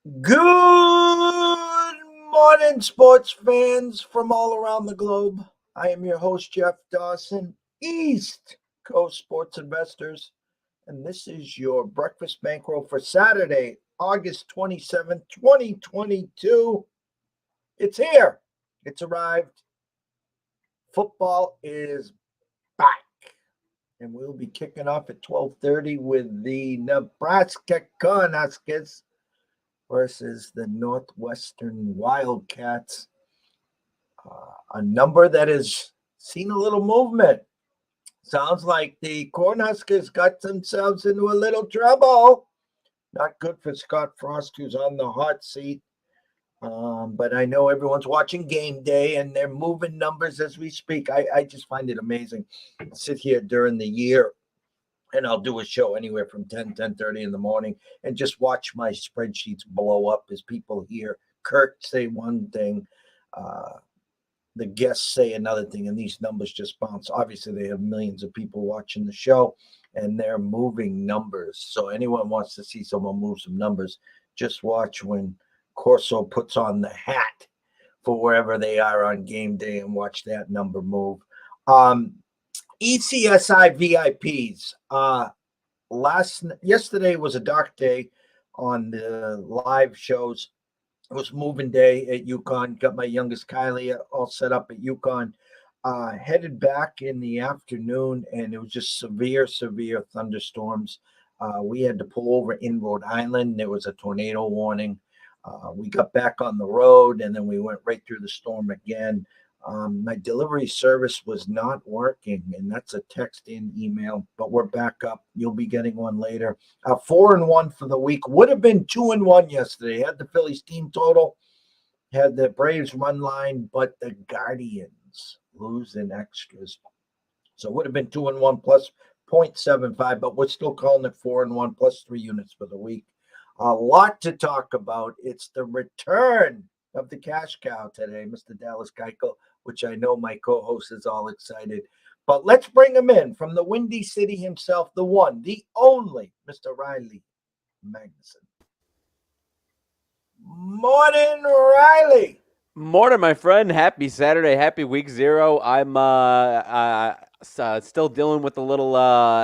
Good morning, sports fans from all around the globe. I am your host, Jeff Dawson, East Coast Sports Investors, and this is your breakfast bankroll for Saturday, August 27th, 2022. It's here, it's arrived. Football is back, and we'll be kicking off at 12:30 with the Nebraska Cornhuskers versus the Northwestern Wildcats. A number that has seen a little movement. Sounds like the Cornhuskers got themselves into a little trouble. Not good for Scott Frost, who's on the hot seat. But I know everyone's watching game day and they're moving numbers as we speak. I just find it amazing. I sit here during the year and I'll do a show anywhere from 10:30 in the morning and just watch my spreadsheets blow up as people hear Kurt say one thing, the guests say another thing, and these numbers just bounce. Obviously, they have millions of people watching the show, and they're moving numbers. So anyone wants to see someone move some numbers, just watch when Corso puts on the hat for wherever they are on game day and watch that number move. ECSI VIPs. Yesterday was a dark day on the live shows. It was moving day at UConn. Got my youngest Kylie all set up at UConn. Headed back in the afternoon, and it was just severe thunderstorms. We had to pull over in Rhode Island. There was a tornado warning. We got back on the road, and then we went right through the storm again. My delivery service was not working, and that's a text in email, but we're back up. You'll be getting one later. 4-1 for the week. Would have been 2-1 yesterday. Had the Phillies team total, had the Braves run line, but the Guardians lose in extras. So it would have been 2-1 plus 0.75, but we're still calling it 4-1 plus 3 units for the week. A lot to talk about. It's the return of the cash cow today, Mr. Dallas Keuchel, which I know my co-host is all excited. But let's bring him in from the Windy City himself, the one, the only, Mr. Riley Magnuson. Morning, Riley. Morning, my friend. Happy Saturday. Happy week 0. I'm still dealing with a little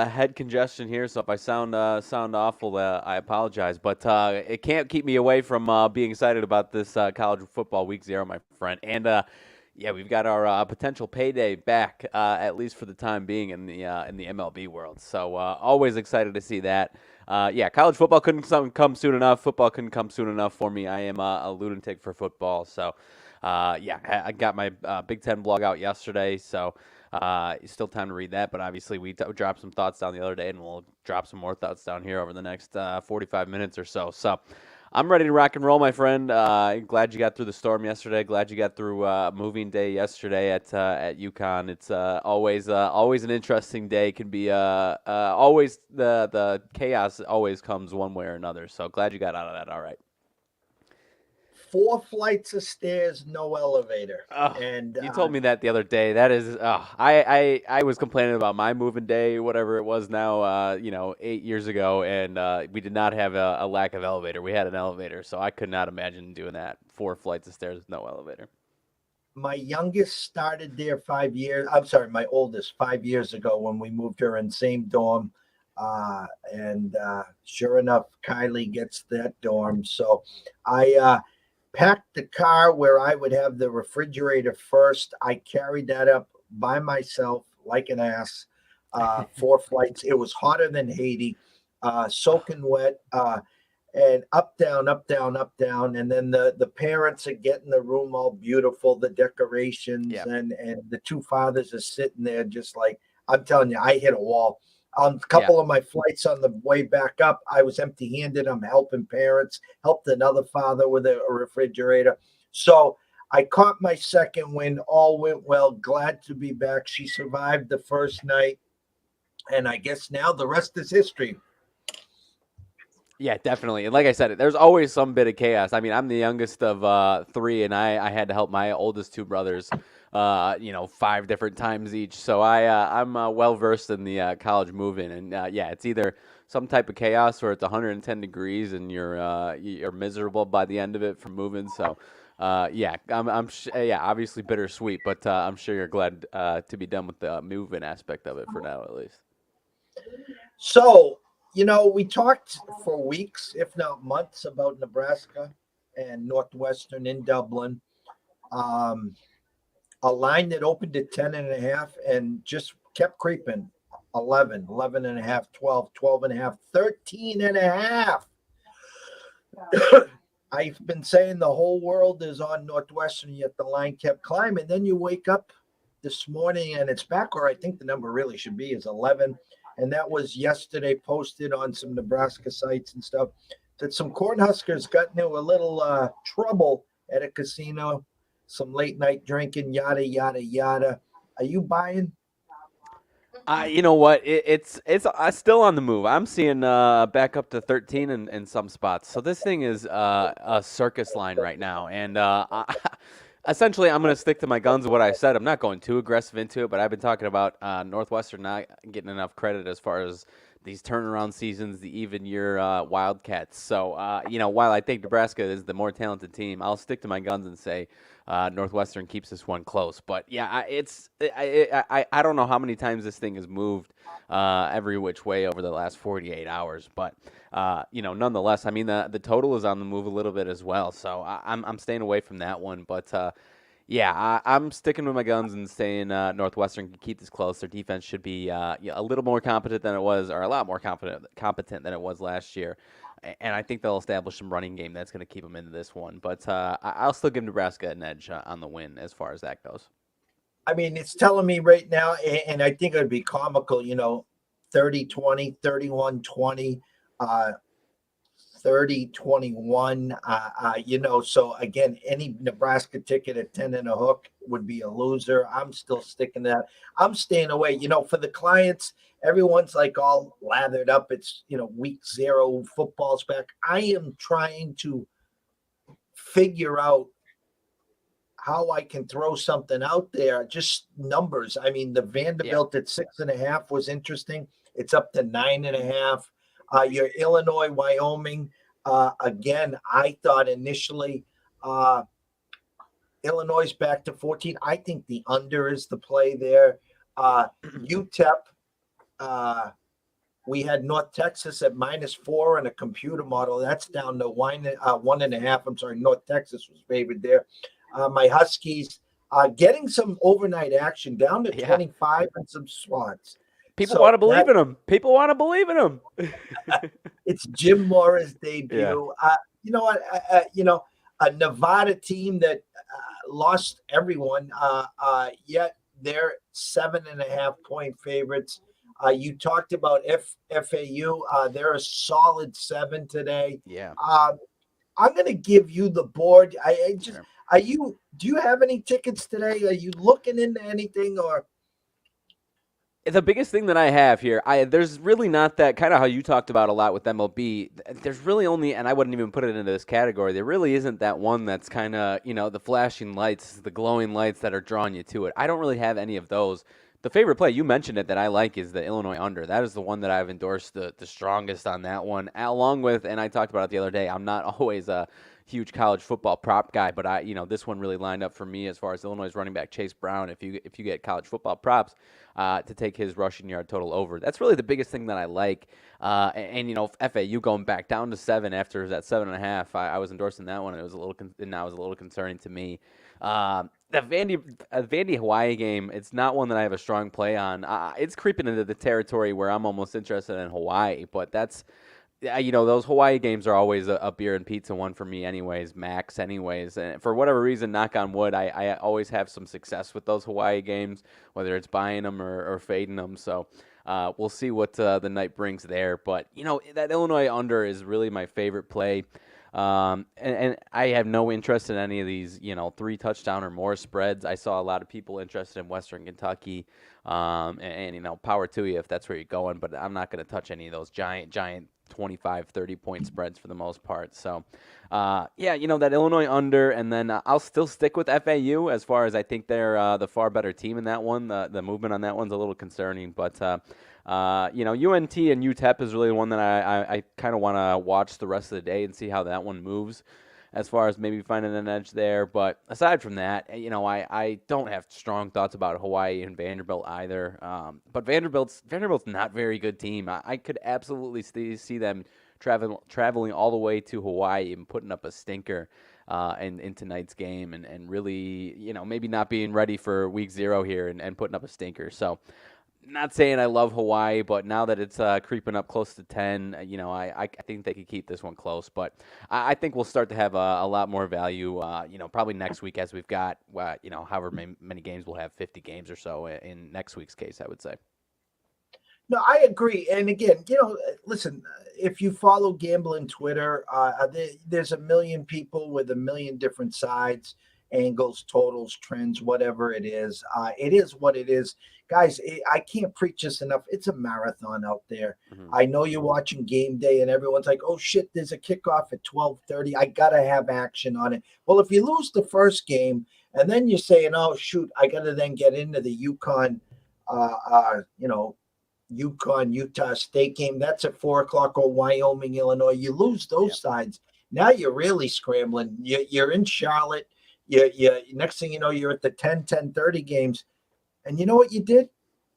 head congestion here, so if I sound awful, I apologize. But it can't keep me away from being excited about this college football week 0, my friend. And yeah, we've got our potential payday back, at least for the time being in the MLB world. So always excited to see that. Yeah, college football couldn't come soon enough. Football couldn't come soon enough for me. I am a lunatic for football. So, yeah, I got my Big Ten blog out yesterday. So, still time to read that. But obviously, we dropped some thoughts down the other day, and we'll drop some more thoughts down here over the next 45 minutes or so. So, I'm ready to rock and roll, my friend. Glad you got through the storm yesterday. Glad you got through moving day yesterday at UConn. It's always an interesting day. Can be always the chaos always comes one way or another. So glad you got out of that all right. 4 flights of stairs, no elevator. Oh, and you told me that the other day. That is, I was complaining about my moving day, whatever it was now, 8 years ago, and we did not have a lack of elevator. We had an elevator, so I could not imagine doing that. 4 flights of stairs with no elevator. my youngest started there 5 years. I'm sorry, my oldest 5 years ago when we moved her in same dorm. And sure enough, Kylie gets that dorm. So I packed the car where I would have the refrigerator first. I carried that up by myself like an ass. 4 flights. It was hotter than Haiti, soaking wet. And up, down, up, down, up, down. And then the parents are getting the room all beautiful, the decorations, Yep. and the 2 fathers are sitting there just like, I'm telling you, I hit a wall. A Yeah. couple of my flights on the way back up, I was empty-handed. I'm helping parents, helped another father with a refrigerator. So I caught my second win. All went well. Glad to be back. She survived the first night. And I guess now the rest is history. Yeah, definitely. And like I said, there's always some bit of chaos. I mean, I'm the youngest of 3, and I had to help my oldest 2 brothers 5 different times each. So I'm well versed in the college moving, and yeah, it's either some type of chaos or it's 110 degrees and you're miserable by the end of it from moving. So. Yeah, yeah, obviously bittersweet, but I'm sure you're glad to be done with the moving aspect of it for now, at least. So, we talked for weeks, if not months, about Nebraska and Northwestern in Dublin. Um, a line that opened at 10 and a half and just kept creeping. 11, 11 and a half, 12, 12 and a half, 13 and a half. I've been saying the whole world is on Northwestern, yet the line kept climbing. Then you wake up this morning and it's back where I think the number really should be is 11. And that was yesterday posted on some Nebraska sites and stuff that some Cornhuskers got into a little trouble at a casino, some late night drinking, yada, yada, yada. Are you buying? You know what? It's still on the move. I'm seeing back up to 13 in some spots. So this thing is a circus line right now, and essentially I'm going to stick to my guns of what I said. I'm not going too aggressive into it, but I've been talking about Northwestern not getting enough credit as far as these turnaround seasons, the even year Wildcats. So while I think Nebraska is the more talented team, I'll stick to my guns and say Northwestern keeps this one close. But yeah, I don't know how many times this thing has moved every which way over the last 48 hours. But nonetheless, I mean the total is on the move a little bit as well. So I'm staying away from that one. But yeah, I'm sticking with my guns and saying Northwestern can keep this close. Their defense should be a little more competent than it was, or a lot more competent than it was last year. And I think they'll establish some running game that's going to keep them into this one. But I'll still give Nebraska an edge on the win as far as that goes. I mean, it's telling me right now, and I think it would be comical, 30-20, 31-20, 30-21. So again, any Nebraska ticket at 10 and a hook would be a loser. I'm still sticking to that. I'm staying away. For the clients, everyone's like all lathered up. It's, week 0, football's back. I am trying to figure out how I can throw something out there, just numbers. I mean, the Vanderbilt at 6.5 was interesting. It's up to 9.5. Your Illinois, Wyoming. Again, I thought initially Illinois back to 14. I think the under is the play there. UTEP, we had North Texas at -4 in a computer model. That's down to 1.5. I'm sorry, North Texas was favored there. My Huskies getting some overnight action down to 25 in some spots. People want to believe in them. People want to believe in them. It's Jim Mora's debut. Yeah. You know what? A Nevada team that lost everyone, yet they're 7.5-point favorites. You talked about FAU. They're a solid 7 today. Yeah. I'm going to give you the board. Sure. Do you have any tickets today? Are you looking into anything or? The biggest thing that I have here, there's really not that kind of how you talked about a lot with MLB. There's really only, and I wouldn't even put it into this category. There really isn't that one that's kind of, the flashing lights, the glowing lights that are drawing you to it. I don't really have any of those. The favorite play, you mentioned it, that I like is the Illinois under. That is the one that I've endorsed the strongest on that one, along with, and I talked about it the other day, I'm not always a huge college football prop guy, but this one really lined up for me as far as Illinois running back Chase Brown. If you get college football props to take his rushing yard total over, that's really the biggest thing that I like. And FAU going back down to 7 after it was at 7.5. I was endorsing that one. It was a little concerning to me. The Vandy Hawaii game, it's not one that I have a strong play on. It's creeping into the territory where I'm almost interested in Hawaii, but that's. Those Hawaii games are always a beer and pizza one for me anyways, max anyways. And for whatever reason, knock on wood, I always have some success with those Hawaii games, whether it's buying them or fading them. So we'll see what the night brings there. But, that Illinois under is really my favorite play. And I have no interest in any of these, 3 touchdown or more spreads. I saw a lot of people interested in Western Kentucky. And power to you if that's where you're going. But I'm not going to touch any of those giant 25, 30-point spreads for the most part. So, yeah, that Illinois under, and then I'll still stick with FAU as far as I think they're the far better team in that one. The movement on that one's a little concerning, but UNT and UTEP is really one that I kind of want to watch the rest of the day and see how that one moves, as far as maybe finding an edge there. But aside from that, I don't have strong thoughts about Hawaii and Vanderbilt either. But Vanderbilt's not a very good team. I could absolutely see them traveling all the way to Hawaii and putting up a stinker in tonight's game, and really, maybe not being ready for week 0 here and putting up a stinker. So, not saying I love Hawaii, but now that it's creeping up close to 10, I think they could keep this one close. But I think we'll start to have a lot more value, probably next week, as we've got, however many games we'll have, 50 games or so in next week's case, I would say. No, I agree. And again, listen, if you follow gambling Twitter, there's a million people with a million different sides, angles, totals, trends, whatever it is. It is what it is. Guys, I can't preach this enough. It's a marathon out there. Mm-hmm. I know you're watching game day and everyone's like, oh, shit, there's a kickoff at 12:30. I got to have action on it. Well, if you lose the first game and then you're saying, oh, shoot, I got to then get into the UConn, Utah State game. That's at 4:00, or Wyoming, Illinois. You lose those sides. Now you're really scrambling. You're in Charlotte. You next thing you know, you're at the 10:30 games. And you know what you did?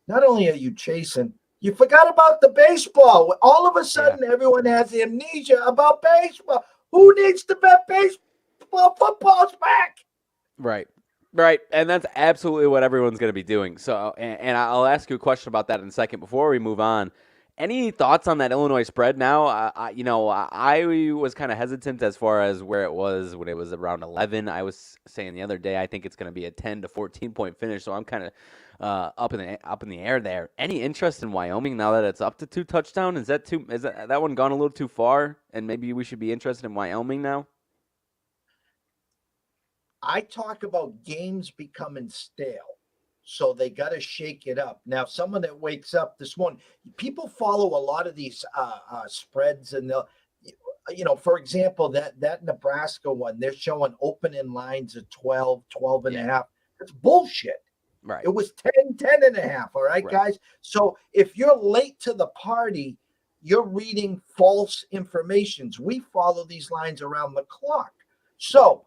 Not only are you chasing, you forgot about the baseball. All of a sudden, everyone has amnesia about baseball. Who needs to bet baseball? Football's back. Right, and that's absolutely what everyone's going to be doing. So, and I'll ask you a question about that in a second. Before we move on, any thoughts on that Illinois spread now? I was kind of hesitant as far as where it was when it was around 11. I was saying the other day I think it's going to be a 10 to 14 point finish, so I'm kind of up in the air there. Any interest in Wyoming now that it's up to 2 touchdowns? Is that one gone a little too far, and maybe we should be interested in Wyoming now? I talk about games becoming stale, so they got to shake it up. Now, someone that wakes up this morning, people follow a lot of these spreads, and they'll, for example, that Nebraska one, they're showing opening lines of 12 and a half. That's bullshit. Right. It was 10 and a half. All right, guys. So if you're late to the party, you're reading false informations. We follow these lines around the clock. So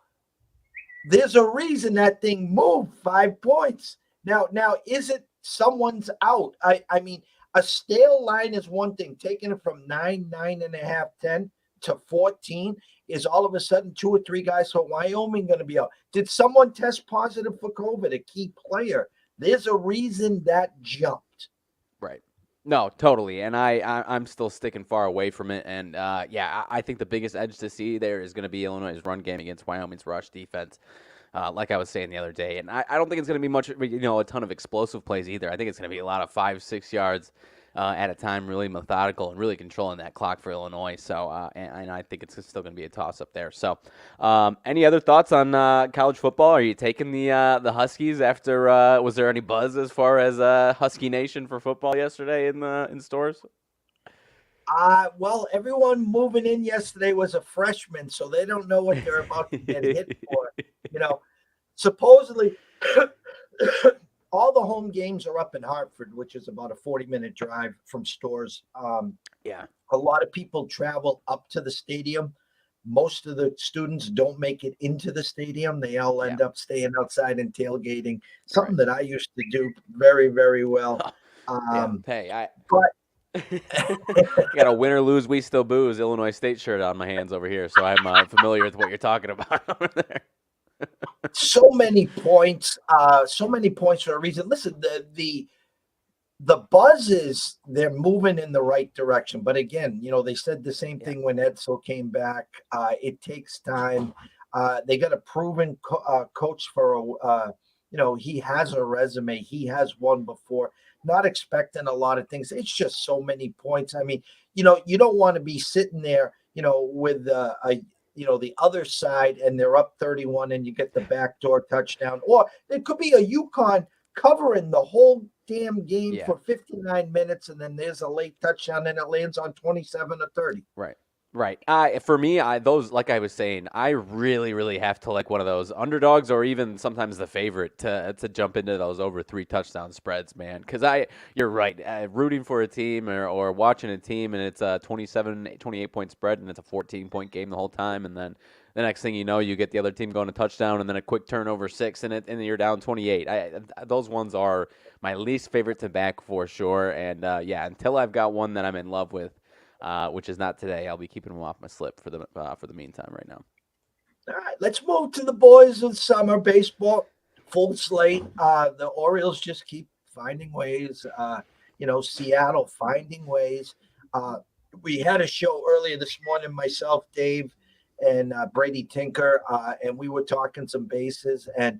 there's a reason that thing moved 5 points. Now, is it someone's out? I mean, a stale line is one thing. Taking it from 9.5, 10 to 14 is all of a sudden 2 or 3 guys from Wyoming going to be out. Did someone test positive for COVID? A key player. There's a reason that jumped. Right. No, totally. And I'm still sticking far away from it. And I think the biggest edge to see there is going to be Illinois' run game against Wyoming's rush defense. Like I was saying the other day. And I don't think it's going to be much, a ton of explosive plays either. I think it's going to be a lot of 5-6 yards at a time, really methodical and really controlling that clock for Illinois. So, and I think it's still going to be a toss-up there. So, any other thoughts on college football? Are you taking the Huskies after? Was there any buzz as far as Husky Nation for football yesterday in stores? Well, everyone moving in yesterday was a freshman, so they don't know what they're about to get hit for. Supposedly, all the home games are up in Hartford, which is about a 40-minute drive from stores. A lot of people travel up to the stadium. Most of the students don't make it into the stadium. They all end up staying outside and tailgating, something that I used to do very, very well. But got a win or lose, we still booze Illinois State shirt on my hands over here, so I'm familiar with what you're talking about over there. So many points for a reason. Listen, the buzz is they're moving in the right direction, but again, they said the same thing when Edsel came back. It takes time. They got a proven coach for he has a resume. He has won before. Not expecting a lot of things. It's just so many points. I mean, you don't want to be sitting there, with the other side and they're up 31 and you get the backdoor touchdown. Or it could be a UConn covering the whole damn game Yeah. for 59 minutes, and then there's a late touchdown, and it lands on 27 or 30. Right. Right. For me, those, like I was saying, I really, really have to like one of those underdogs or even sometimes the favorite to jump into those over 3 touchdown spreads, man. Because you're right, rooting for a team or watching a team and it's a 28 point spread and it's a 14-point game the whole time, and then the next thing you know, you get the other team going a touchdown and then a quick turnover 6 and then you're down 28. Those ones are my least favorite to back for sure. And yeah, until I've got one that I'm in love with. Which is not today. I'll be keeping them off my slip for the meantime right now. All right, let's move to the boys of summer baseball. Full slate. The Orioles just keep finding ways. Seattle finding ways. We had a show earlier this morning, myself, Dave, and Brady Tinker, and we were talking some bases and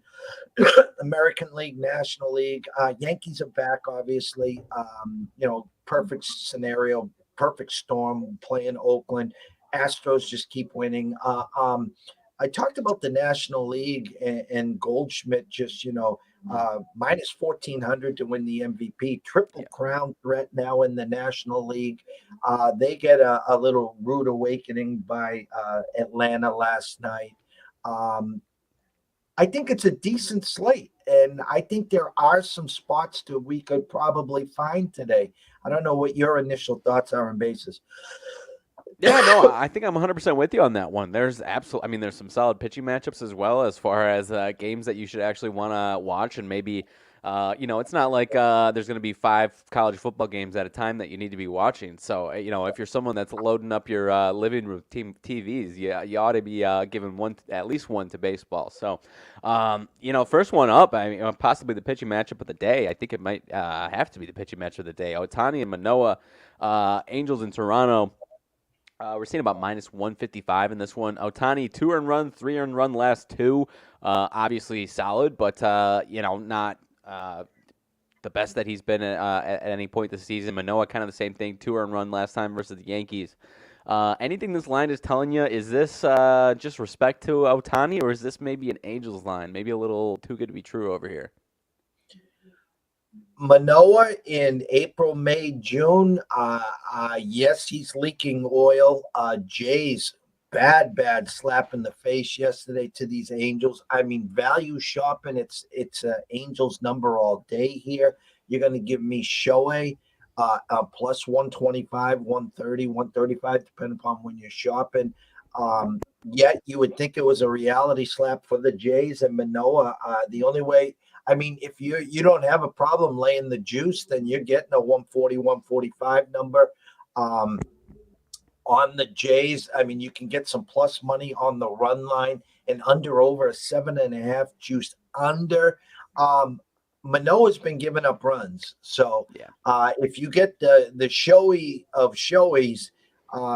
American League, National League. Yankees are back, obviously. Perfect scenario, perfect storm playing Oakland. Astros just keep winning. I talked about the National League and Goldschmidt just, minus 1,400 to win the MVP. Triple crown threat now in the National League. They get a little rude awakening by Atlanta last night. I think it's a decent slate, and I think there are some spots that we could probably find today. I don't know what your initial thoughts are on bases. Yeah, no, I think I'm 100% with you on that one. There's some solid pitching matchups as well as far as games that you should actually want to watch, and maybe, it's not like there's going to be 5 college football games at a time that you need to be watching. So, if you're someone that's loading up your living room TVs, you ought to be giving at least one to baseball. So, first one up, possibly the pitching matchup of the day. I think it might have to be the pitching matchup of the day. Ohtani and Manoah, Angels in Toronto. We're seeing about minus 155 in this one. Ohtani, 2 earned run, 3 earned run last 2. Obviously solid, but, not the best that he's been at any point this season. Manoah, kind of the same thing, 2 earned run last time versus the Yankees. Anything this line is telling you, is this just respect to Ohtani, or is this maybe an Angels line? Maybe a little too good to be true over here. Manoah in April, May, June. Yes, he's leaking oil. Jays, bad slap in the face yesterday to these Angels. I mean, value shopping. It's Angels number all day here. You're going to give me Shohei plus 125, 130, 135, depending upon when you're shopping. Yet you would think it was a reality slap for the Jays and Manoah. The only way. I mean, if you don't have a problem laying the juice, then you're getting a 140, 145 number. On the Jays, I mean, you can get some plus money on the run line and under over a 7.5 juice under. Manoah's been giving up runs. So if you get the Shohei of Shoheis,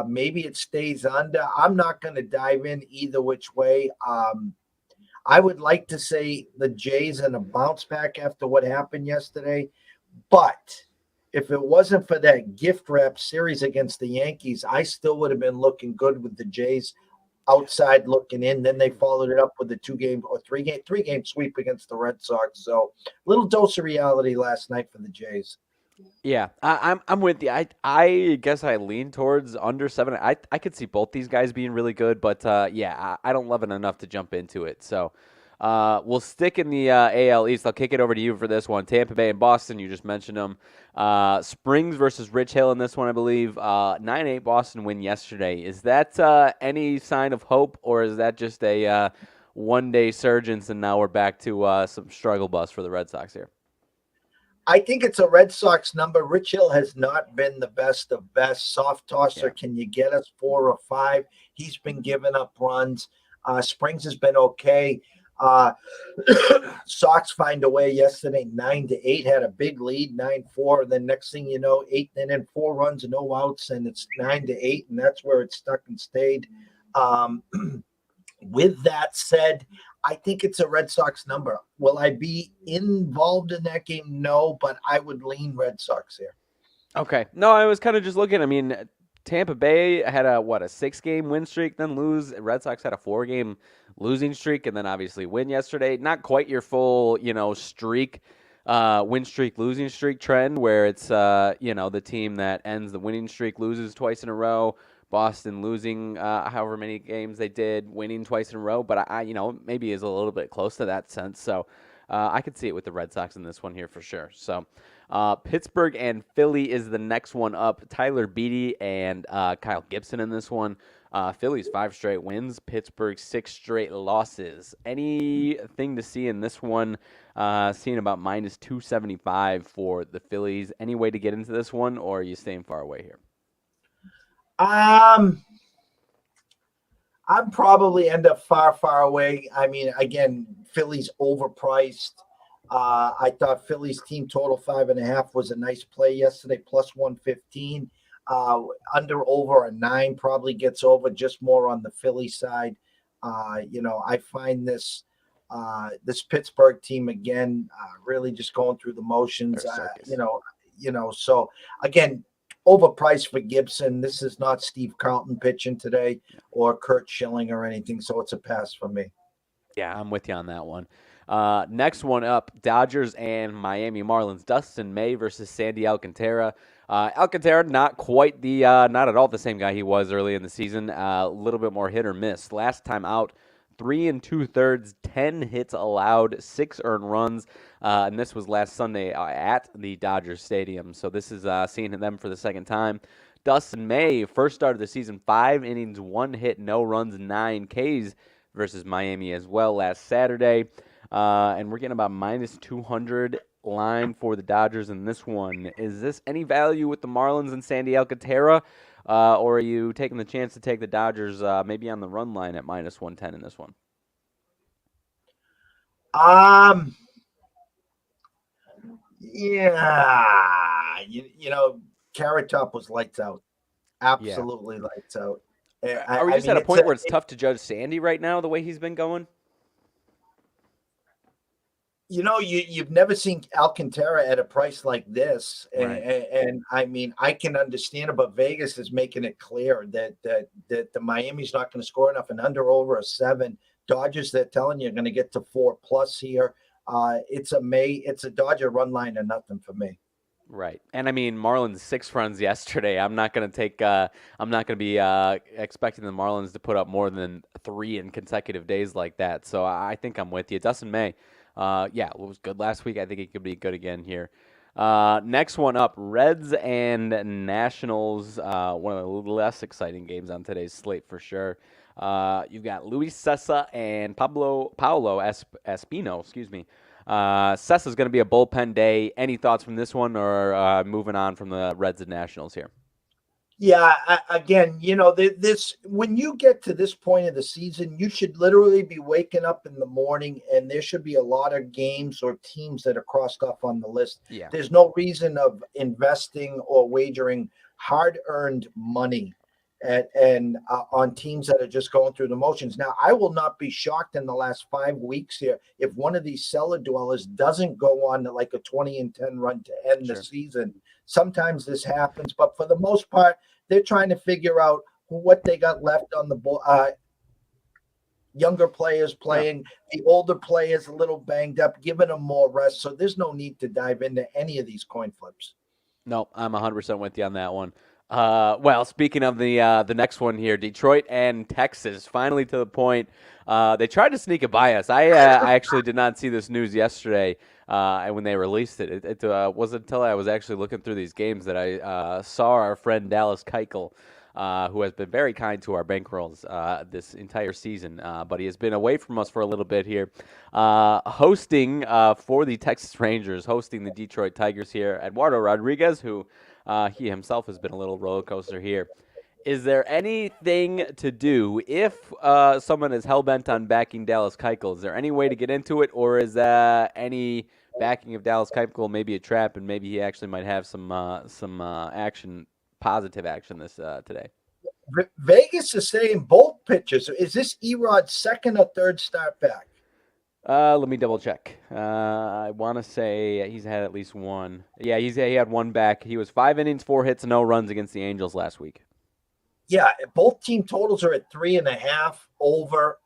maybe it stays under. I'm not going to dive in either which way. I would like to say the Jays in a bounce back after what happened yesterday. But if it wasn't for that gift wrap series against the Yankees, I still would have been looking good with the Jays outside looking in. Then they followed it up with a 2-game or 3-game sweep against the Red Sox. So little dose of reality last night for the Jays. Yeah, I'm with you. I guess I lean towards under 7. I could see both these guys being really good, but I don't love it enough to jump into it. So we'll stick in the AL East. I'll kick it over to you for this one. Tampa Bay and Boston, you just mentioned them. Springs versus Rich Hill in this one, I believe. 9-8 Boston win yesterday. Is that any sign of hope, or is that just a one-day surge and now we're back to some struggle bus for the Red Sox here? I think it's a Red Sox number. Rich Hill has not been the best of best. Soft tosser. Yeah. Can you get us 4 or 5? He's been giving up runs. Springs has been okay. Sox find a way yesterday, 9-8, had a big lead, 9-4. Then next thing you know, 8 and then 4 runs, no outs, and it's 9-8, and that's where it stuck and stayed. With that said, I think it's a Red Sox number. Will I be involved in that game? No, but I would lean Red Sox here. Okay. No, I was kind of just looking. I mean, Tampa Bay had a 6-game win streak, then lose. Red Sox had a 4-game losing streak, and then obviously win yesterday. Not quite your full, streak win streak, losing streak trend where it's, the team that ends the winning streak loses twice in a row. Boston losing however many games they did, winning twice in a row. But maybe is a little bit close to that sense. So I could see it with the Red Sox in this one here for sure. So Pittsburgh and Philly is the next one up. Tyler Beatty and Kyle Gibson in this one. Philly's 5 straight wins, Pittsburgh 6 straight losses. Anything to see in this one? Seeing about minus 275 for the Phillies. Any way to get into this one, or are you staying far away here? I'd probably end up far away. I mean, again, Philly's overpriced. I thought Philly's team total 5.5 was a nice play yesterday, plus 115. Under over a 9 probably gets over, just more on the Philly side. I find this Pittsburgh team again really just going through the motions. So again, overpriced for Gibson. This is not Steve Carlton pitching today or Kurt Schilling or anything, so it's a pass for me. Yeah, I'm with you on that one. Next one up, Dodgers and Miami Marlins. Dustin May versus Sandy Alcantara. Alcantara, not quite not at all the same guy he was early in the season. A little bit more hit or miss. Last time out, 3 2/3, 10 hits allowed, 6 earned runs, and this was last Sunday at the Dodgers Stadium. So this is seeing them for the second time. Dustin May, first start of the season, 5 innings, 1 hit, no runs, 9 Ks versus Miami as well last Saturday. And we're getting about minus 200 line for the Dodgers in this one. Is this any value with the Marlins and Sandy Alcantara? Or are you taking the chance to take the Dodgers maybe on the run line at minus 110 in this one? Yeah. Carrot Top was lights out. Absolutely lights out. Are we just at a point where it's tough to judge Sandy right now, the way he's been going? You've never seen Alcantara at a price like this, and I mean, I can understand it, but Vegas is making it clear that the Miami's not going to score enough, and under over a 7. Dodgers, they're telling you, are going to get to 4+ here. It's a Dodger run line and nothing for me. Right, and I mean Marlins 6 runs yesterday. I'm not going to be expecting the Marlins to put up more than 3 in consecutive days like that. So I think I'm with you, Dustin May. It was good last week. I think it could be good again here. Next one up, Reds and Nationals. One of the less exciting games on today's slate for sure. You've got Luis Cessa and Paolo Espino. Excuse me. Cessa's going to be a bullpen day. Any thoughts from this one, or moving on from the Reds and Nationals here? Yeah, again, this when you get to this point of the season, you should literally be waking up in the morning, and there should be a lot of games or teams that are crossed off on the list. Yeah. There's no reason of investing or wagering hard-earned money on teams that are just going through the motions. Now, I will not be shocked in the last 5 weeks here if one of these cellar dwellers doesn't go on like a 20-10 run to end the season. Sometimes this happens, but for the most part, they're trying to figure out what they got left on the board. Younger players playing, the older players a little banged up, giving them more rest. So there's no need to dive into any of these coin flips. No, I'm 100% with you on that one. Well, speaking of the next one here, Detroit and Texas, finally to the point. They tried to sneak it by us. I actually did not see this news yesterday when they released it. It wasn't until I was actually looking through these games that I saw our friend Dallas Keuchel, who has been very kind to our bankrolls this entire season, but he has been away from us for a little bit here, hosting for the Texas Rangers, hosting the Detroit Tigers here. Eduardo Rodriguez, who he himself has been a little roller coaster here. Is there anything to do if someone is hell-bent on backing Dallas Keuchel? Is there any way to get into it, or is any backing of Dallas Keuchel maybe a trap, and maybe he actually might have some action, positive action this today? Vegas is saying both pitchers. Is this Erod's second or third start back? Let me double check. I want to say he's had at least one. Yeah, he had one back. He was 5 innings, 4 hits, no runs against the Angels last week. Yeah, both team totals are at 3.5 over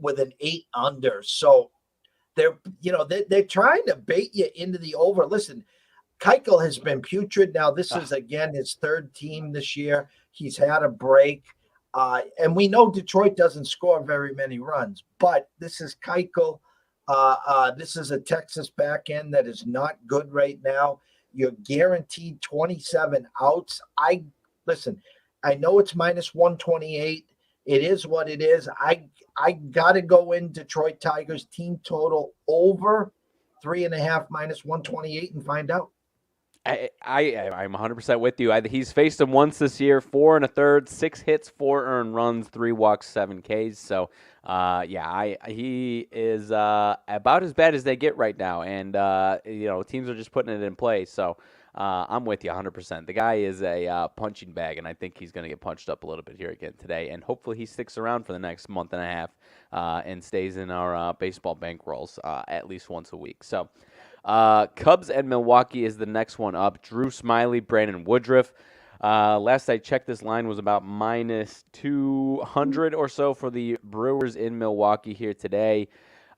with an 8 under. So they're trying to bait you into the over. Listen, Keuchel has been putrid. Now, this is again his third team this year. He's had a break. And we know Detroit doesn't score very many runs, but this is Keuchel. This is a Texas back end that is not good right now. You're guaranteed 27 outs. Listen, I know it's minus 128. It is what it is. I gotta go in Detroit Tigers team total over 3.5 minus 128 and find out. I'm 100% with you. He's faced him once this year, 4 1/3, 6 hits, 4 earned runs, 3 walks, 7 Ks. So, he is about as bad as they get right now, and teams are just putting it in place. So, I'm with you 100%. The guy is a punching bag, and I think he's going to get punched up a little bit here again today. And hopefully, he sticks around for the next month and a half and stays in our baseball bankrolls at least once a week. So. Cubs and Milwaukee is the next one up. Drew Smyly, Brandon Woodruff. Last I checked, this line was about minus 200 or so for the Brewers in Milwaukee here today.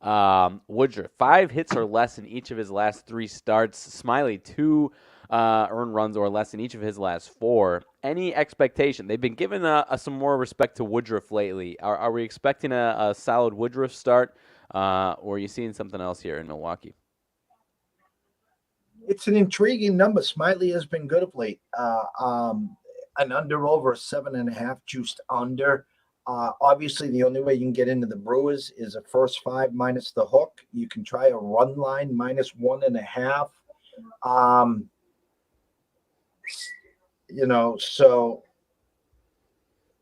Woodruff, 5 hits or less in each of his last 3 starts. Smyly, 2 earned runs or less in each of his last 4. Any expectation? They've been giving some more respect to Woodruff lately. Are we expecting a solid Woodruff start, or are you seeing something else here in Milwaukee? It's an intriguing number. Smyly has been good of late. An under over 7.5, juiced under. Obviously, the only way you can get into the Brewers is a first 5 minus the hook. You can try a run line minus 1.5. So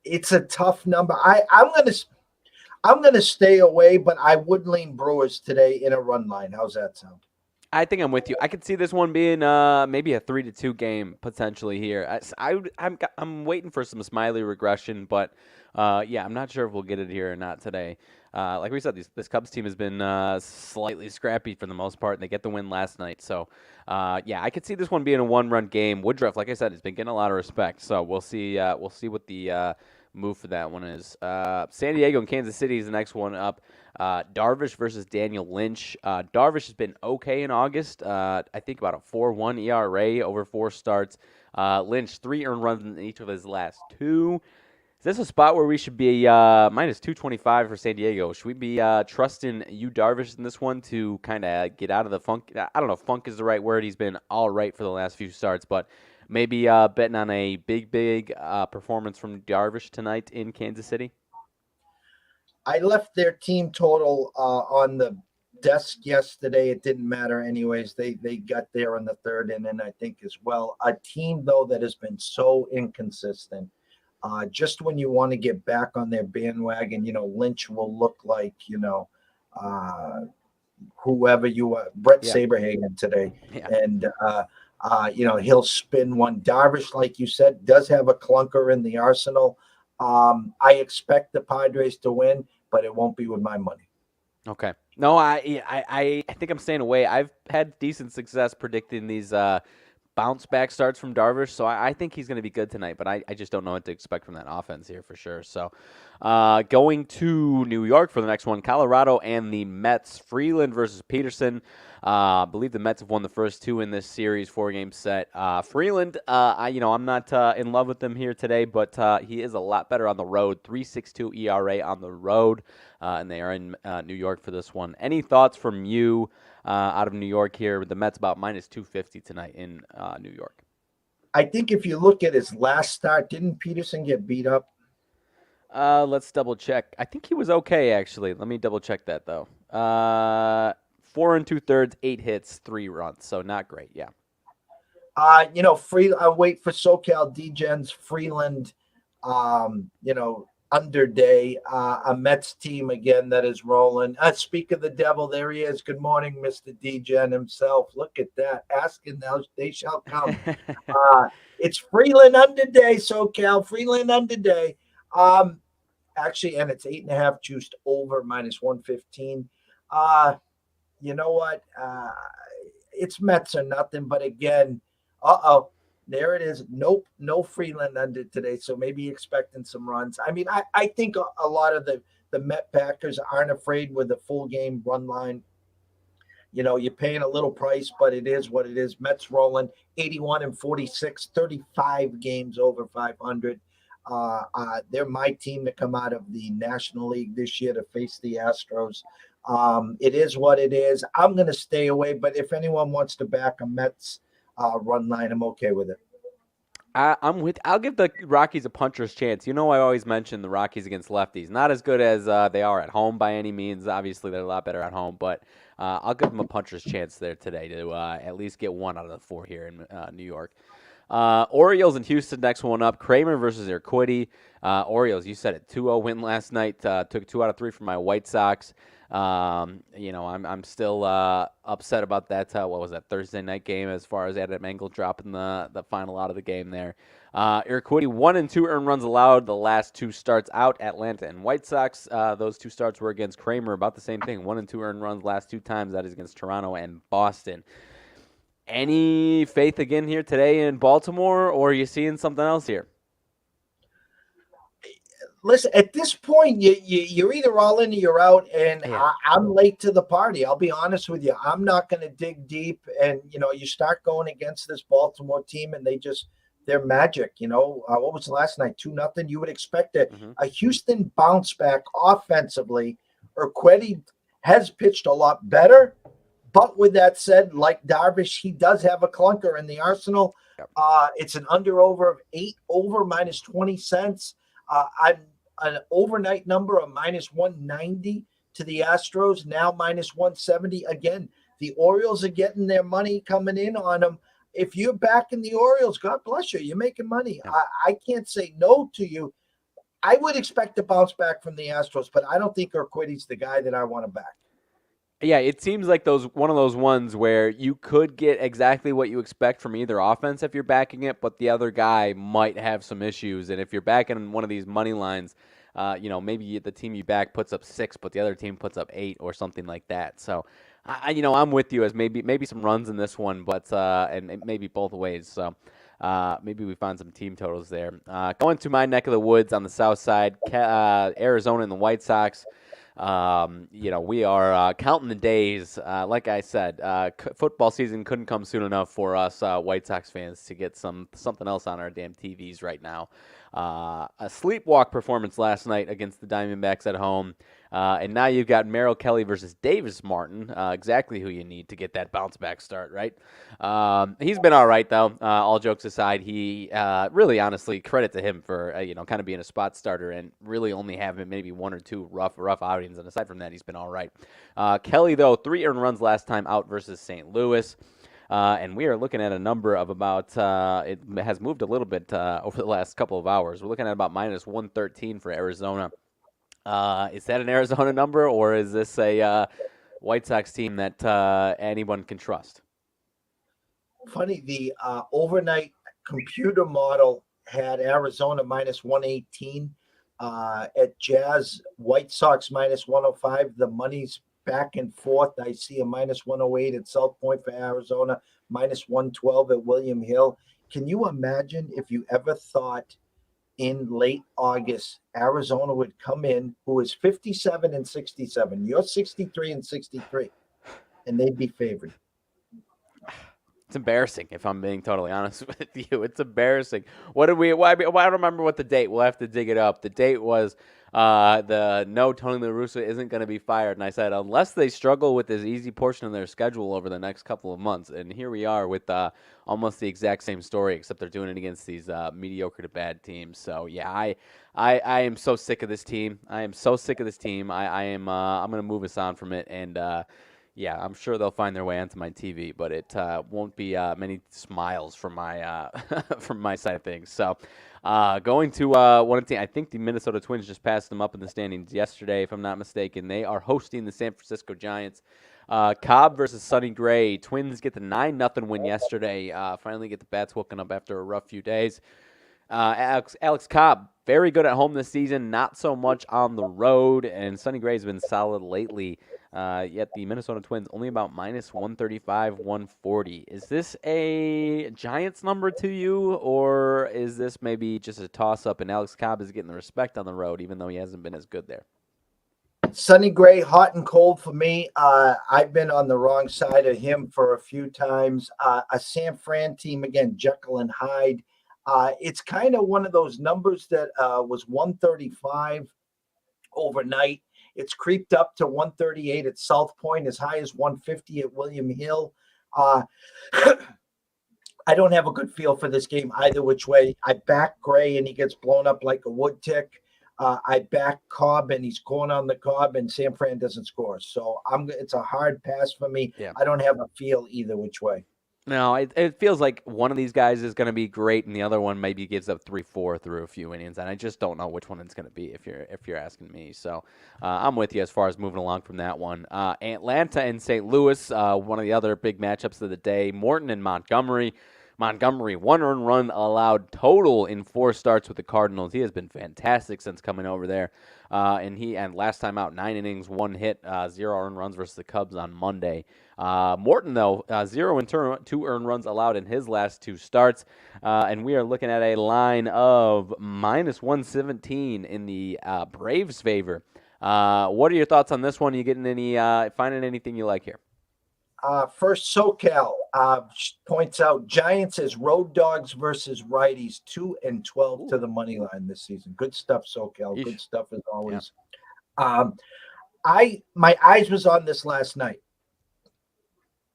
it's a tough number. I'm gonna stay away, but I would lean Brewers today in a run line. How's that sound? I think I'm with you. I could see this one being maybe a 3-2 game potentially here. I'm waiting for some Smyly regression, but I'm not sure if we'll get it here or not today. Like we said, this Cubs team has been slightly scrappy for the most part, and they get the win last night. So I could see this one being a 1-run game. Woodruff, like I said, has been getting a lot of respect. So we'll see. We'll see what the move for that one is. San Diego and Kansas City is the next one up. Darvish versus Daniel Lynch. Darvish has been okay in August. I think about a 4.1 ERA over 4 starts. Lynch, 3 earned runs in each of his last 2. Is this a spot where we should be minus 225 for San Diego? Should we be trusting you, Darvish, in this one to kind of get out of the funk? I don't know if funk is the right word. He's been all right for the last few starts, but maybe betting on a big performance from Darvish tonight in Kansas City? I left their team total on the desk yesterday. It didn't matter anyways. They got there in the 3rd inning, I think, as well. A team, though, that has been so inconsistent. Just when you want to get back on their bandwagon, Lynch will look like, whoever you are, Brett Saberhagen today. Yeah. And, he'll spin one. Darvish, like you said, does have a clunker in the arsenal. I expect the Padres to win, but it won't be with my money. Okay. No, I think I'm staying away. I've had decent success predicting these bounce back starts from Darvish, so I think he's going to be good tonight, but I just don't know what to expect from that offense here for sure. So going to New York for the next one, Colorado and the Mets. Freeland versus Peterson. I believe the Mets have won the first 2 in this series, 4-game set. Freeland, I'm not in love with him here today, but he is a lot better on the road. 3.62 ERA on the road, and they are in New York for this one. Any thoughts from you out of New York here? The Mets about minus 250 tonight in New York. I think if you look at his last start, didn't Peterson get beat up? Let's double check. I think he was okay, actually. Let me double check that, though. 4 2/3, 8 hits, 3 runs. So not great. Yeah. I wait for SoCal Degens, Freeland, under day, a Mets team again that is rolling. Speak of the devil, there he is. Good morning, Mr. Degen himself. Look at that. Asking now, they shall come. It's Freeland under day, SoCal. Freeland under day. Actually, and it's 8.5 juiced over minus 115. You know what? It's Mets or nothing. But again, there it is. Nope, no Freeland under today. So maybe expecting some runs. I mean, I think a lot of the Met Packers aren't afraid with a full game run line. You're paying a little price, but it is what it is. Mets rolling 81-46, 35 games over 500. They're my team to come out of the National League this year to face the Astros. It is what it is. I'm going to stay away, but if anyone wants to back a Mets run line, I'm okay with it. I'll give the Rockies a puncher's chance. I always mention the Rockies against lefties. Not as good as they are at home by any means. Obviously, they're a lot better at home, but I'll give them a puncher's chance there today to at least get one out of the four here in New York. Orioles and Houston, next one up. Kramer versus Urquidy. Orioles, you said it, 2-0 win last night. Took 2 out of 3 from my White Sox. I'm still upset about that. What was that, Thursday night game as far as Adam Engel dropping the final out of the game there. Urquidy 1 and 2 earned runs allowed the last 2 starts out. Atlanta and White Sox. Those 2 starts were against Kramer, about the same thing. 1 and 2 earned runs last 2 times. That is against Toronto and Boston. Any faith again here today in Baltimore, or are you seeing something else here? Listen, at this point, you're either all in or you're out, and yeah. I'm late to the party. I'll be honest with you. I'm not going to dig deep, and, you start going against this Baltimore team, and they're magic. What was last night? 2-0. You would expect a Houston bounce back offensively. Urquidy has pitched a lot better. But with that said, like Darvish, he does have a clunker in the arsenal. Yep. It's an over of 8 over minus 20 cents. I'm an overnight number of minus 190 to the Astros, now minus 170. Again, the Orioles are getting their money coming in on them. If you're backing the Orioles, God bless you. You're making money. Yep. I can't say no to you. I would expect a bounce back from the Astros, but I don't think Urquidy's the guy that I want to back. Yeah, it seems like one of those ones where you could get exactly what you expect from either offense if you're backing it, but the other guy might have some issues. And if you're backing one of these money lines, maybe the team you back puts up 6, but the other team puts up 8 or something like that. So, I'm with you as maybe some runs in this one, but and maybe both ways. So. Maybe we find some team totals there. Going to my neck of the woods on the south side, Arizona and the White Sox. We are counting the days. Like I said, football season couldn't come soon enough for us White Sox fans to get something else on our damn TVs right now. A sleepwalk performance last night against the Diamondbacks at home. And now you've got Merrill Kelly versus Davis Martin, exactly who you need to get that bounce-back start, right? He's been all right, though. All jokes aside, he really, honestly, credit to him for, kind of being a spot starter and really only having maybe 1 or 2 rough outings. And aside from that, he's been all right. Kelly, though, 3 earned runs last time out versus St. Louis. And we are looking at a number of about, it has moved a little bit over the last couple of hours. We're looking at about minus 113 for Arizona. Is that an Arizona number, or is this a White Sox team that anyone can trust? Funny, the overnight computer model had Arizona minus 118. At Jazz, White Sox minus 105. The money's back and forth. I see a minus 108 at South Point for Arizona, minus 112 at William Hill. Can you imagine if you ever thought in late August, Arizona would come in, who is 57-67. You're 63-63, and they'd be favored. It's embarrassing, if I'm being totally honest with you. It's embarrassing. What did we? I don't remember what the date. We'll have to dig it up. The date was Tony La Russa isn't going to be fired. And I said, unless they struggle with this easy portion of their schedule over the next couple of months. And here we are with almost the exact same story, except they're doing it against these mediocre to bad teams. So, yeah, I am so sick of this team. I'm going to move us on from it. And, yeah, I'm sure they'll find their way onto my TV, but it won't be many smiles from my from my side of things. So, going to one team, I think the Minnesota Twins just passed them up in the standings yesterday, if I'm not mistaken. They are hosting the San Francisco Giants. Cobb versus Sonny Gray. Twins get the 9-0 win yesterday. Finally get the bats woken up after a rough few days. Alex Cobb, very good at home this season, not so much on the road, and Sonny Gray's been solid lately. Yet the Minnesota Twins only about minus 135, 140. Is this a Giants number to you, or is this maybe just a toss-up and Alex Cobb is getting the respect on the road, even though he hasn't been as good there? Sunny Gray, hot and cold for me. I've been on the wrong side of him for a few times. A San Fran team, again, Jekyll and Hyde. It's kind of one of those numbers that was 135 overnight. It's creeped up to 138 at South Point, as high as 150 at William Hill. Uh, I don't have a good feel for this game either which way. I back Gray and he gets blown up like a wood tick. I back Cobb and he's going on the Cobb and San Fran doesn't score. So it's a hard pass for me. Yeah. I don't have a feel either which way. No, it feels like one of these guys is going to be great, and the other one maybe gives up 3-4 through a few innings, and I just don't know which one it's going to be if you're asking me. So I'm with you as far as moving along from that one. Atlanta and St. Louis, one of the other big matchups of the day. Morton and Montgomery. Montgomery, 1 earned run allowed total in 4 starts with the Cardinals. He has been fantastic since coming over there. And last time out, 9 innings, 1 hit, 0 earned runs versus the Cubs on Monday. Morton, though, 0 and 2 earned runs allowed in his last 2 starts. And we are looking at a line of minus 117 in the Braves' favor. What are your thoughts on this one? Are you getting finding anything you like here? First, SoCal points out Giants as road dogs versus righties, 2-12 Ooh. to the money line this season. Good stuff, SoCal. Yeesh. Good stuff as always. Yeah. My eyes was on this last night.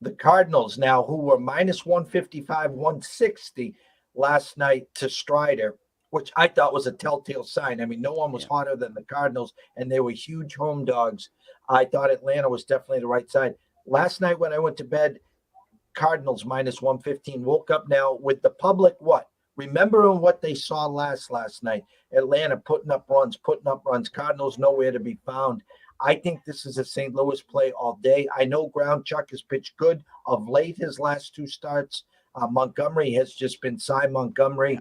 The Cardinals now, who were minus 155, 160 last night to Strider, which I thought was a telltale sign. I mean, no one was hotter than the Cardinals, and they were huge home dogs. I thought Atlanta was definitely the right side. Last night when I went to bed, Cardinals minus 115. Woke up now with the public, remembering what they saw last night. Atlanta putting up runs. Cardinals nowhere to be found. I think this is a St. Louis play all day. I know Ground Chuck has pitched good of late his last 2 starts. Montgomery has just been Cy Montgomery.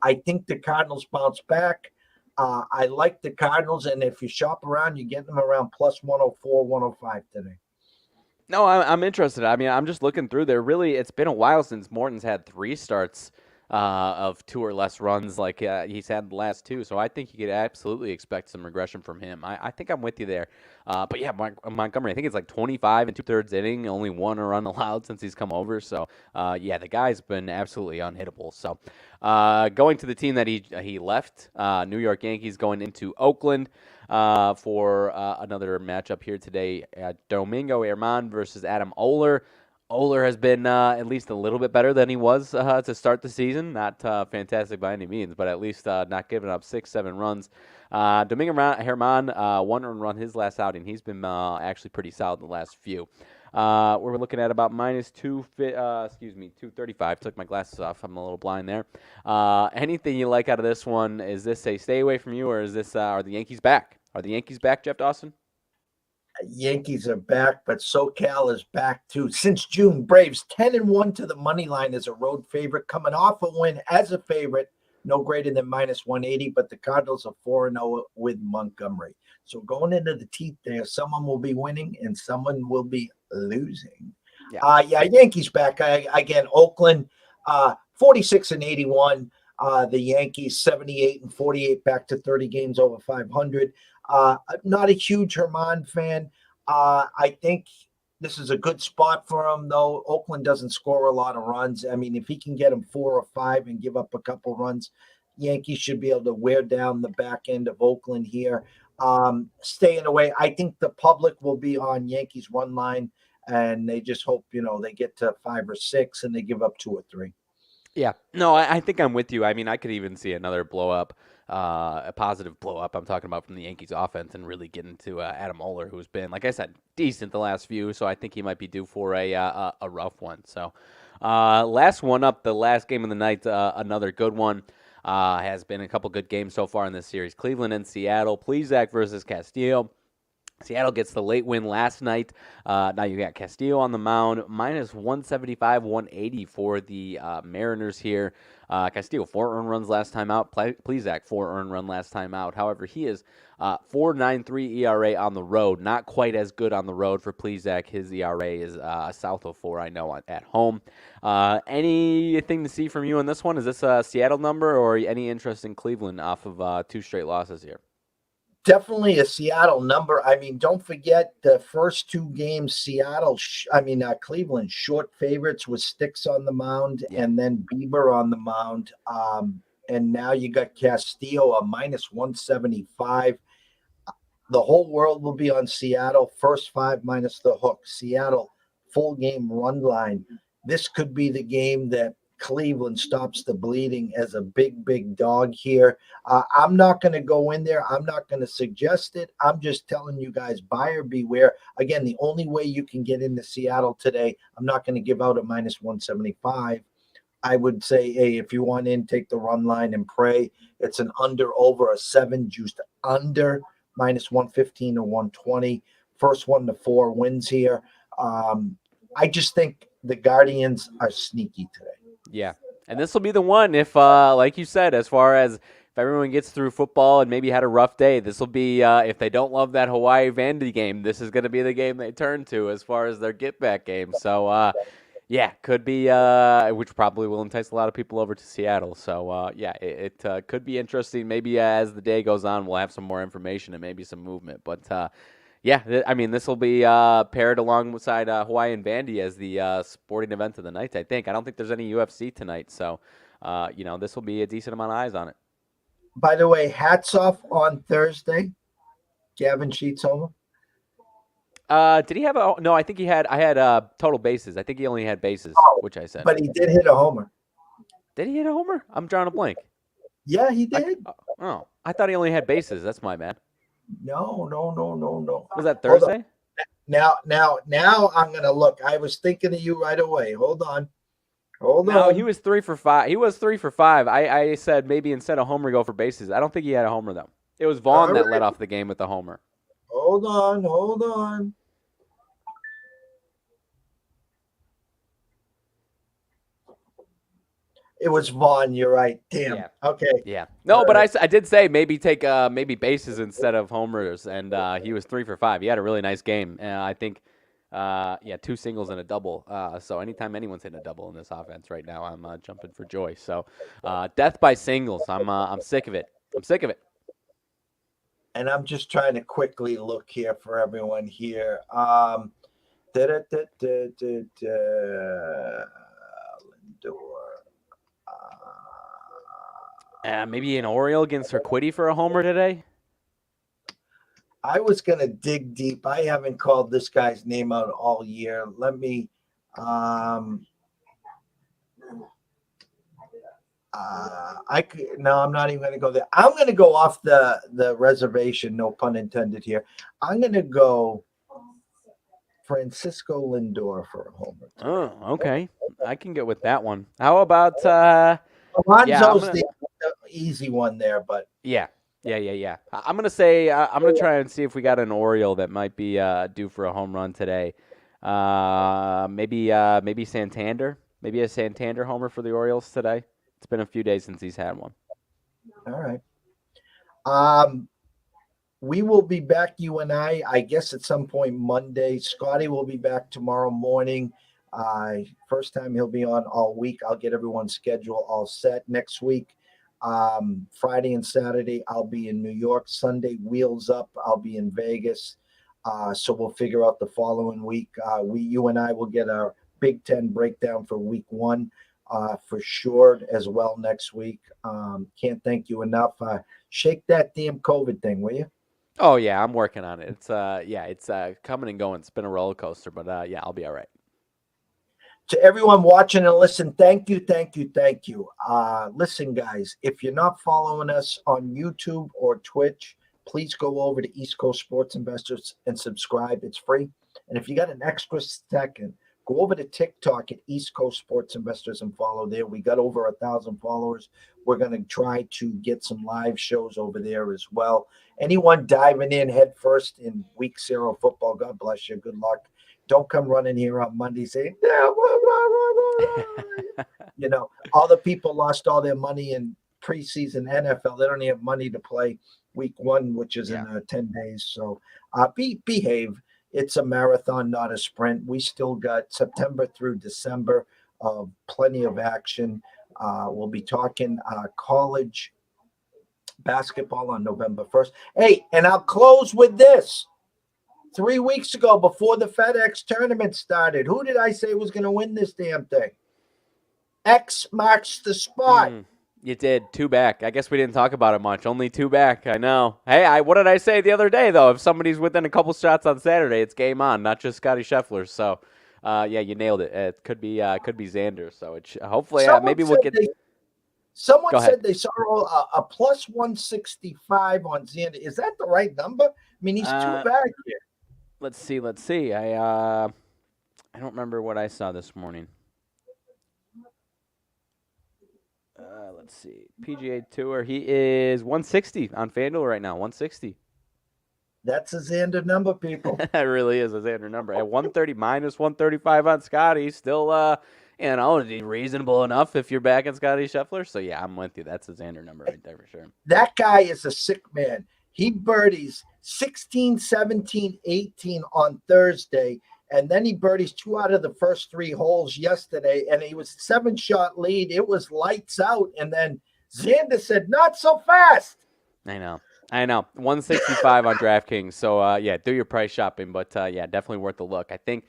I think the Cardinals bounce back. I like the Cardinals, and if you shop around, you get them around plus 104, 105 today. No, I'm interested. I mean, I'm just looking through there. Really, it's been a while since Morton's had 3 starts of 2 or less runs like he's had the last 2. So I think you could absolutely expect some regression from him. I think I'm with you there. But yeah, Montgomery, I think it's like 25 and 2/3 inning, only 1 run allowed since he's come over. So yeah, the guy's been absolutely unhittable. So going to the team that he left, New York Yankees going into Oakland. For another matchup here today. Domingo Germán versus Adam Oller. Oller has been at least a little bit better than he was to start the season. Not fantastic by any means, but at least not giving up 6-7 runs. Domingo Germán, 1 earned run his last outing. He's been actually pretty solid the last few. We're looking at about minus 235. Took my glasses off. I'm a little blind there. Anything you like out of this one? Is this a stay away from you, or is this are the Yankees back? Are the Yankees back, Jeff Dawson? Yankees are back, but SoCal is back too. Since June, Braves 10-1 to the money line as a road favorite, coming off a win as a favorite, no greater than minus 180. But the Cardinals are 4-0 with Montgomery. So going into the teeth there, someone will be winning and someone will be losing. Yankees back again. Oakland 46-81. The Yankees 78-48, back to 30 games over 500. Not a huge Germán fan. I think this is a good spot for him, though. Oakland doesn't score a lot of runs. I mean, if he can get them 4 or 5 and give up a couple runs, Yankees should be able to wear down the back end of Oakland here. Staying away. I think the public will be on Yankees run line, and they just hope, they get to 5 or 6 and they give up 2 or 3. Yeah. No, I think I'm with you. I mean, I could even see another blow up, a positive blow up. I'm talking about from the Yankees offense and really getting to Adam Oller, who's been, like I said, decent the last few. So I think he might be due for a rough one. So last one up, the last game of the night, another good one. Has been a couple good games so far in this series. Cleveland and Seattle. Plesac versus Castillo. Seattle gets the late win last night. Now you got Castillo on the mound, minus 175, 180 for the Mariners here. Castillo, 4 earned runs last time out. Plesac, 4 earned run last time out. However, he is 4.93 ERA on the road. Not quite as good on the road for Plesac. His ERA is south of 4, I know, at home. Anything to see from you on this one? Is this a Seattle number or any interest in Cleveland off of 2 straight losses here? Definitely a Seattle number. I mean, don't forget the first two games, Cleveland short favorites with Sticks on the mound Yeah. and then Bieber on the mound. And now you got Castillo a minus 175. The whole world will be on Seattle. First five minus the hook. Seattle full game run line. This could be the game that Cleveland stops the bleeding as a big dog here. I'm not going to go in there. I'm not going to suggest it. I'm just telling you guys, buyer beware. Again, the only way you can get into Seattle today, I'm not going to give out a minus 175. I would say, hey, if you want in, take the run line and pray. It's an under over a 7 juiced under minus 115 or 120. First 1 to 4 wins here. I just think the Guardians are sneaky today. Yeah. And this will be the one if, like you said, as far as if everyone gets through football and maybe had a rough day, this will be, if they don't love that Hawaii Vandy game, this is going to be the game they turn to as far as their get-back game. So, yeah, could be, which probably will entice a lot of people over to Seattle. So, yeah, it could be interesting. Maybe as the day goes on, we'll have some more information and maybe some movement. But, yeah, I mean, this will be paired alongside Hawaii and Vandy as the sporting event of the night, I think. I don't think there's any UFC tonight. So, this will be a decent amount of eyes on it. By the way, hats off on Thursday. Gavin Sheets homer. Did he have a? No, I think he had. I had total bases. I think he only had bases, which I said. But he did hit a homer. Did he hit a homer? I'm drawing a blank. Yeah, he did. I thought he only had bases. That's my bad. No. Was that Thursday? Now I'm gonna look. I was thinking of you right away. Hold on. No, he was 3 for 5. He was 3 for 5. I said maybe instead of homer, go for bases. I don't think he had a homer though. It was Vaughn that led off the game with the homer. Hold on. It was Vaughn. You're right. Damn. Yeah. Okay. Yeah. No, but I did say maybe take maybe bases instead of homers, and he was 3 for 5. He had a really nice game. I think, 2 singles and a double. So anytime anyone's hitting a double in this offense right now, I'm jumping for joy. So death by singles. I'm sick of it. And I'm just trying to quickly look here for everyone here. Maybe an Oriole against Urquidy for a homer today. I was going to dig deep. I haven't called this guy's name out all year. Let me. I'm not even going to go there. I'm going to go off the reservation. No pun intended here. I'm going to go Francisco Lindor for a homer. Oh, okay. I can get with that one. How about Alonso's the easy one there, but yeah. I'm gonna say I'm gonna try and see if we got an Oriole that might be due for a home run today. Maybe Santander. Maybe a Santander homer for the Orioles today. It's been a few days since he's had one. All right. We will be back, you and I guess at some point Monday. Scotty will be back tomorrow morning. First time he'll be on all week. I'll get everyone's schedule all set next week. Friday and Saturday, I'll be in New York. Sunday, Wheels Up, I'll be in Vegas. So we'll figure out the following week. You and I will get our Big Ten breakdown for week 1 for sure as well next week. Can't thank you enough. Shake that damn COVID thing, will you? Oh yeah, I'm working on it. It's coming and going. It's been a roller coaster, but I'll be all right. To everyone watching and listen, thank you. Listen, guys, if you're not following us on YouTube or Twitch, please go over to East Coast Sports Investors and subscribe. It's free. And if you got an extra second, go over to TikTok at East Coast Sports Investors and follow there. We got over 1,000 followers. We're going to try to get some live shows over there as well. Anyone diving in head first in week 0 football, God bless you. Good luck. Don't come running here on Monday saying, all the people lost all their money in preseason NFL. They don't even have money to play week 1, which is in 10 days. So behave. It's a marathon, not a sprint. We still got September through December plenty of action. We'll be talking college basketball on November 1st. Hey, and I'll close with this. 3 weeks ago, before the FedEx tournament started, who did I say was going to win this damn thing? X marks the spot. You did. 2 back. I guess we didn't talk about it much. Only 2 back. I know. Hey, what did I say the other day, though? If somebody's within a couple shots on Saturday, it's game on, not just Scotty Scheffler. So, yeah, you nailed it. It could be Xander. So, hopefully, maybe we'll get. Someone said they saw a plus 165 on Xander. Is that the right number? I mean, he's 2 back here. Let's see. I don't remember what I saw this morning. Let's see. PGA Tour. He is 160 on FanDuel right now. 160. That's a Xander number, people. That really is a Xander number. At 130 minus 135 on Scotty. Still, reasonable enough if you're back in Scotty Scheffler. So, yeah, I'm with you. That's a Xander number right there for sure. That guy is a sick man. He birdies 16, 17, 18 on Thursday. And then he birdies 2 out of the first 3 holes yesterday, and he was 7-shot lead. It was lights out, and then Xander said, "Not so fast." I know. 165 on DraftKings. So yeah, do your price shopping, but yeah, definitely worth a look. I think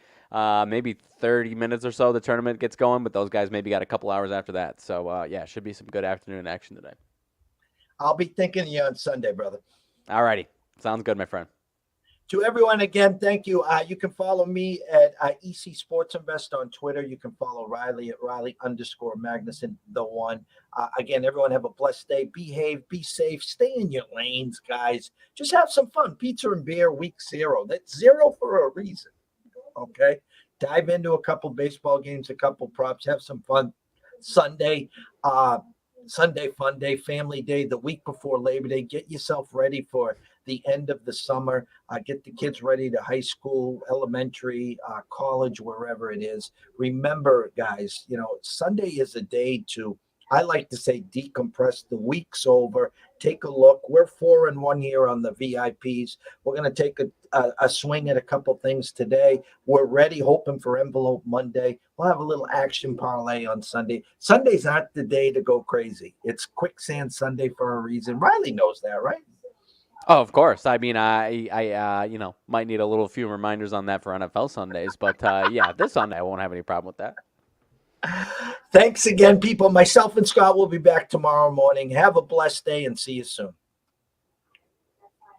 maybe 30 minutes or so the tournament gets going, but those guys maybe got a couple hours after that. So yeah, should be some good afternoon action today. I'll be thinking of you on Sunday, brother. All righty, sounds good, my friend. To everyone, again, thank you. You can follow me at EC Sports Invest on Twitter. You can follow Riley at Riley_Magnuson, the one. Again, everyone have a blessed day. Behave, be safe, stay in your lanes, guys. Just have some fun. Pizza and beer, week 0. That's 0 for a reason, okay? Dive into a couple baseball games, a couple props, have some fun. Sunday fun day, family day, the week before Labor Day. Get yourself ready for the end of the summer. Get the kids ready to high school, elementary, college, wherever it is. Remember, guys, Sunday is a day to, I like to say, decompress. The week's over. Take a look. We're 4-1 here on the VIPs. We're going to take a swing at a couple things today. We're ready, hoping for Envelope Monday. We'll have a little action parlay on Sunday. Sundays aren't the day to go crazy. It's quicksand Sunday for a reason. Riley knows that, right? Oh, of course. I mean, I might need a little few reminders on that for NFL Sundays, but yeah, this Sunday I won't have any problem with that. Thanks again, people. Myself and Scott will be back tomorrow morning. Have a blessed day and see you soon.